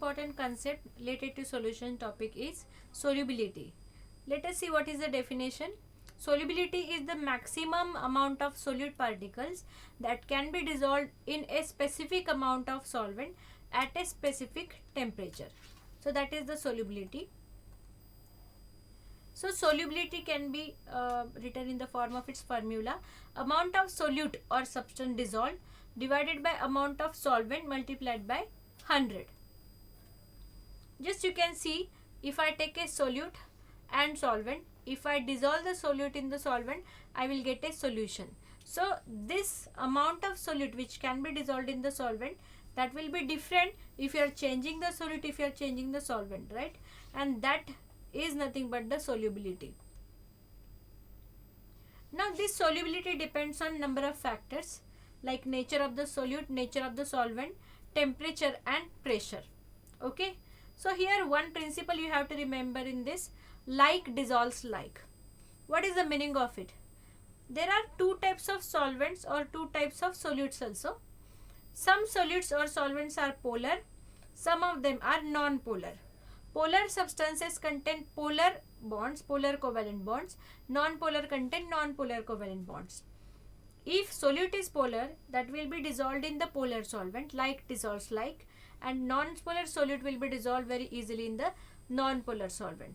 important concept related to solution topic is solubility. Let us see what is the definition. Solubility is the maximum amount of solute particles that can be dissolved in a specific amount of solvent at a specific temperature. So that is the solubility. So solubility can be written in the form of its formula: amount of solute or substance dissolved divided by amount of solvent multiplied by 100. Just you can see, if I take a solute and solvent, if I dissolve the solute in the solvent, I will get a solution. So this amount of solute which can be dissolved in the solvent, that will be different if you are changing the solute, if you are changing the solvent, right? And that is nothing but the solubility. Now this solubility depends on number of factors like nature of the solute, nature of the solvent, temperature and pressure. Okay. So here one principle you have to remember in this: like dissolves like. What is the meaning of it? There are two types of solvents or two types of solutes also. Some solutes or solvents are polar, some of them are non-polar. Polar substances contain polar bonds, polar covalent bonds. Non-polar contain non-polar covalent bonds. If solute is polar, that will be dissolved in the polar solvent, like dissolves like, and non-polar solute will be dissolved very easily in the non-polar solvent.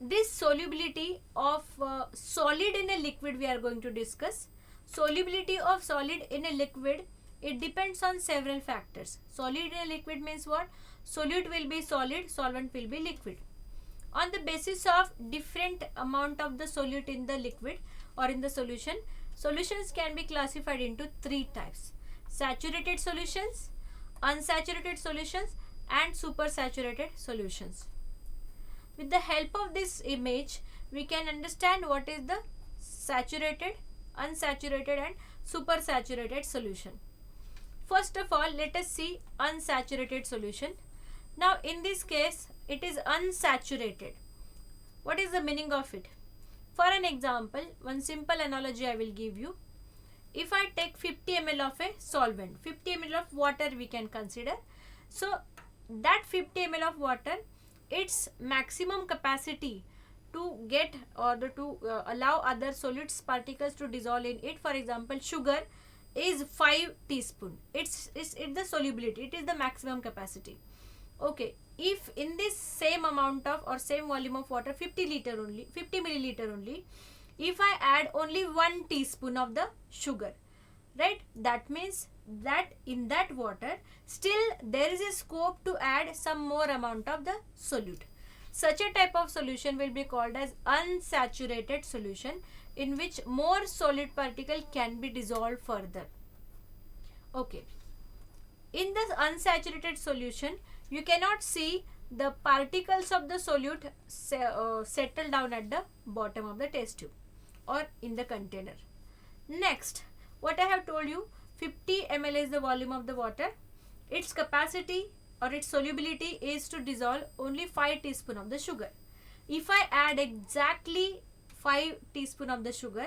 This solubility of solid in a liquid we are going to discuss. Solubility of solid in a liquid, it depends on several factors. Solid in a liquid means what? Solute will be solid, solvent will be liquid. On the basis of different amount of the solute in the liquid or in the solution, solutions can be classified into three types: saturated solutions, unsaturated solutions and supersaturated solutions. With the help of this image, we can understand what is the saturated, unsaturated and supersaturated solution. First of all, let us see unsaturated solution. Now in this case, it is unsaturated. What is the meaning of it? For an example, one simple analogy I will give you. If I take 50 ml of a solvent, 50 ml of water we can consider. So that 50 ml of water, its maximum capacity to get or to allow other solutes particles to dissolve in it, for example sugar, is 5 teaspoon. It's the solubility, it is the maximum capacity. Okay, if in this same amount of or same volume of water, 50 milliliter only, if I add only 1 teaspoon of the sugar, right, that means that in that water still there is a scope to add some more amount of the solute. Such a type of solution will be called as unsaturated solution, in which more solid particle can be dissolved further. Okay, in this unsaturated solution, you cannot see the particles of the solute settle down at the bottom of the test tube or in the container. Next, what I have told you, 50 ml is the volume of the water. Its capacity or its solubility is to dissolve only 5 teaspoon of the sugar. If I add exactly 5 teaspoon of the sugar,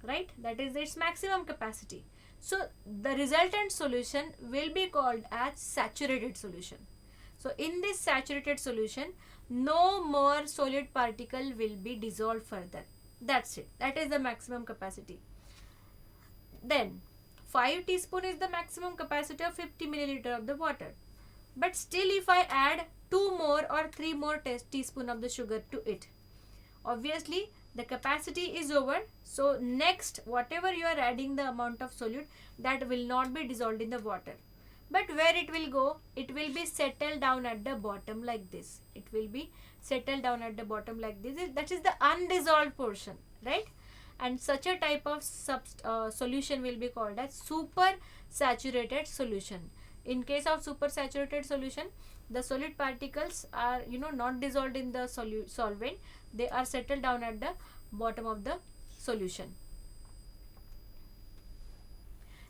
right, that is its maximum capacity. So the resultant solution will be called as saturated solution. So in this saturated solution, no more solid particle will be dissolved further. That's it. That is the maximum capacity. Then 5 teaspoon is the maximum capacity of 50 milliliter of the water. But still if I add 2 more or 3 more teaspoon of the sugar to it, obviously the capacity is over. So next, whatever you are adding the amount of solute, that will not be dissolved in the water. But where it will go? It will be settled down at the bottom like this. It will be settled down at the bottom like this. That is the undissolved portion, right? And such a type of solution will be called as supersaturated solution. In case of supersaturated solution, the solid particles are not dissolved in the solvent. They are settled down at the bottom of the solution.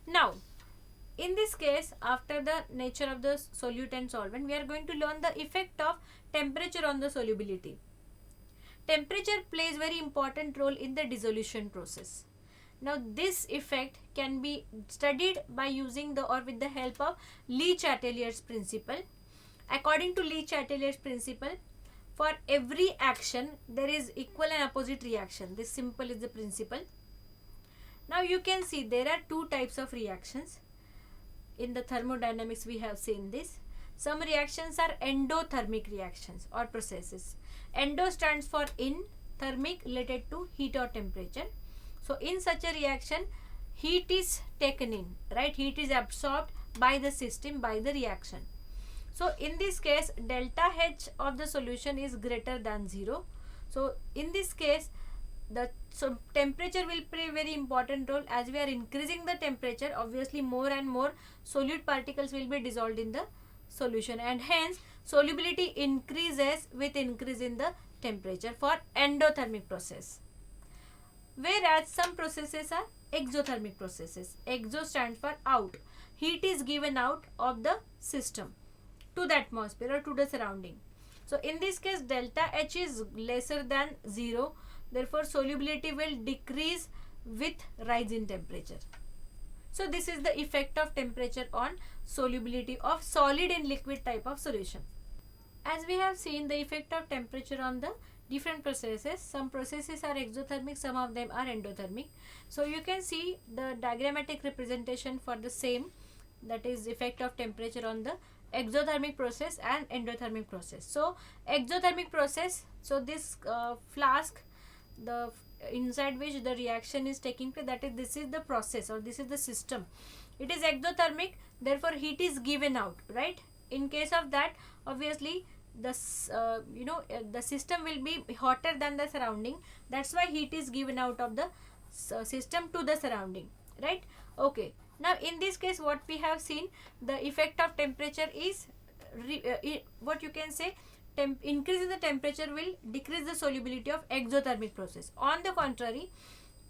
Now in this case, after the nature of the solute and solvent, we are going to learn the effect of temperature on the solubility. Temperature plays very important role in the dissolution process. Now this effect can be studied by using the or with the help of Le-Chatelier's principle. According to Le-Chatelier's principle, for every action there is equal and opposite reaction. This simple is the principle. Now you can see there are two types of reactions. In the thermodynamics we have seen this. Some reactions are endothermic reactions or processes. Endo stands for in, thermic related to heat or temperature. So in such a reaction, heat is taken in, right? Heat is absorbed by the system, by the reaction. So in this case, delta H of the solution is greater than 0. So in this case, the temperature will play a very important role. As we are increasing the temperature, obviously more and more solute particles will be dissolved in the solution, and hence solubility increases with increase in the temperature for endothermic process. Whereas some processes are exothermic processes. Exo stands for out. Heat is given out of the system to the atmosphere or to the surrounding. So in this case, delta H is lesser than 0. Therefore, solubility will decrease with rise in temperature. So this is the effect of temperature on solubility of solid and liquid type of solution. As we have seen the effect of temperature on the different processes, some processes are exothermic, some of them are endothermic. So you can see the diagrammatic representation for the same, that is effect of temperature on the exothermic process and endothermic process. So exothermic process, so this flask, the inside which the reaction is taking place, that is, this is the process or this is the system. It is exothermic, therefore heat is given out, right? In case of that, obviously the the system will be hotter than the surrounding. That's why heat is given out of the system to the surrounding, right? Okay. Now in this case, what we have seen, the effect of temperature is what you can say, increase in the temperature will decrease the solubility of exothermic process. On the contrary,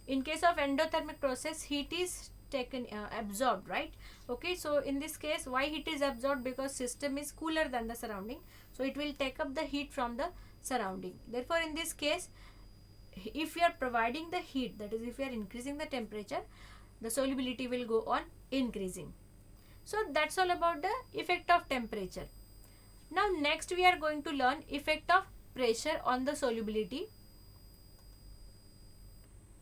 in case of endothermic process, heat is taken absorbed, right? Okay, so in this case, why heat is absorbed? Because system is cooler than the surrounding, so it will take up the heat from the surrounding. Therefore in this case, if you are providing the heat, that is, if you are increasing the temperature, the solubility will go on increasing. So that's all about the effect of temperature. Now next we are going to learn effect of pressure on the solubility.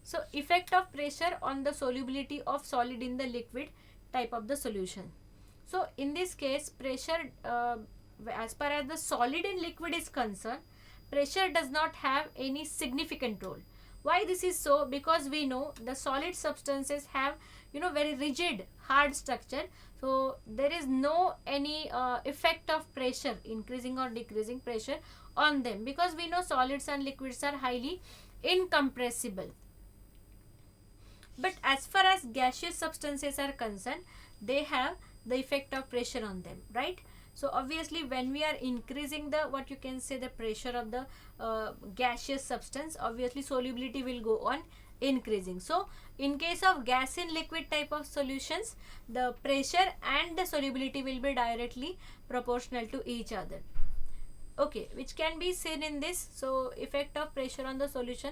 So effect of pressure on the solubility of solid in the liquid type of the solution. So in this case, pressure as far as the solid and liquid is concerned, pressure does not have any significant role. Why this is so? Because we know the solid substances have very rigid hard structure, so there is no any effect of pressure, increasing or decreasing pressure on them, because we know solids and liquids are highly incompressible. But as far as gaseous substances are concerned, they have the effect of pressure on them, right? So obviously when we are increasing the what you can say the pressure of the gaseous substance, obviously solubility will go on increasing. So in case of gas in liquid type of solutions, the pressure and the solubility will be directly proportional to each other. Okay, which can be seen in this. So effect of pressure on the solution,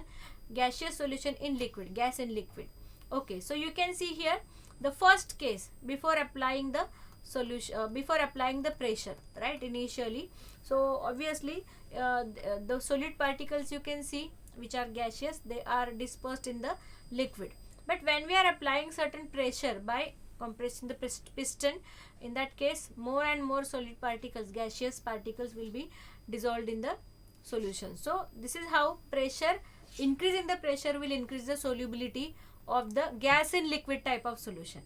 gaseous solution in liquid, gas in liquid. Okay, so you can see here the first case before applying the solution, before applying the pressure, right, initially. So obviously the solid particles you can see which are gaseous, they are dispersed in the liquid. But when we are applying certain pressure by compressing the piston, in that case more and more solid particles, gaseous particles will be dissolved in the solution. So this is how pressure, increasing the pressure will increase the solubility of the gas in liquid type of solution.